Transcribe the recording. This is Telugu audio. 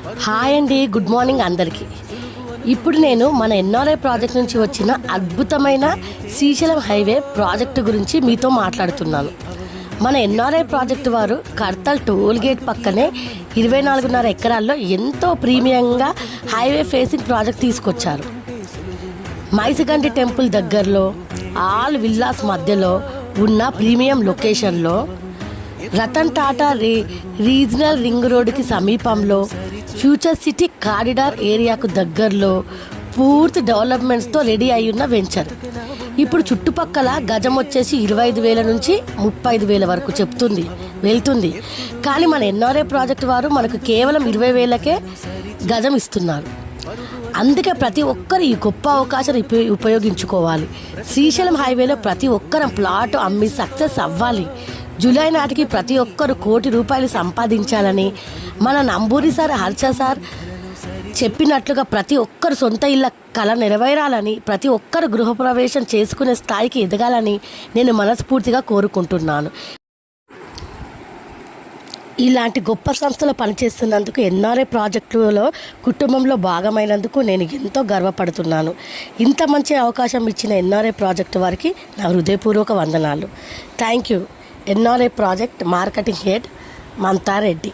హాయ్ అండి, గుడ్ మార్నింగ్ అందరికీ. ఇప్పుడు నేను మన ఎన్ఆర్ఐ ప్రాజెక్ట్ నుంచి వచ్చిన అద్భుతమైన శ్రీశైలం హైవే ప్రాజెక్టు గురించి మీతో మాట్లాడుతున్నాను. మన ఎన్ఆర్ఐ ప్రాజెక్టు వారు కర్తల్ టోల్ గేట్ పక్కనే 24.5 ఎకరాల్లో ఎంతో ప్రీమియంగా హైవే ఫేసింగ్ ప్రాజెక్ట్ తీసుకొచ్చారు. మైసిగండి టెంపుల్ దగ్గరలో, ఆల్ విల్లాస్ మధ్యలో ఉన్న ప్రీమియం లొకేషన్లో, రతన్ టాటా రీజనల్ రింగ్ రోడ్డుకి సమీపంలో, ఫ్యూచర్ సిటీ కారిడార్ ఏరియాకు దగ్గరలో పూర్తి డెవలప్మెంట్స్తో రెడీ అయి ఉన్న వెంచర్. ఇప్పుడు చుట్టుపక్కల గజం వచ్చేసి 25,000 నుంచి 35,000 వరకు వెళ్తుంది. కానీ మన ఎన్ఆర్ఐ ప్రాజెక్ట్ వారు మనకు కేవలం 20,000కే గజం ఇస్తున్నారు. అందుకే ప్రతి ఒక్కరు ఈ గొప్ప అవకాశాన్ని ఉపయోగించుకోవాలి. శ్రీశైలం హైవేలో ప్రతి ఒక్కరం ప్లాట్ అమ్మి సక్సెస్ అవ్వాలి. జూలై నాటికి ప్రతి ఒక్కరు ₹1 కోటి సంపాదించాలని, మన నంబూరి సార్, హర్ష సార్ చెప్పినట్లుగా ప్రతి ఒక్కరు సొంత ఇళ్ళ కళ నెరవేరాలని, ప్రతి ఒక్కరు గృహప్రవేశం చేసుకునే స్థాయికి ఎదగాలని నేను మనస్ఫూర్తిగా కోరుకుంటున్నాను. ఇలాంటి గొప్ప సంస్థలో పనిచేస్తున్నందుకు, ఎన్ఆర్ఐ ప్రాజెక్టులో కుటుంబంలో భాగమైనందుకు నేను ఎంతో గర్వపడుతున్నాను. ఇంత మంచి అవకాశం ఇచ్చిన ఎన్ఆర్ఐ ప్రాజెక్టు వారికి నా హృదయపూర్వక వందనాలు. Thank you. NRI project marketing head Mamata Reddy.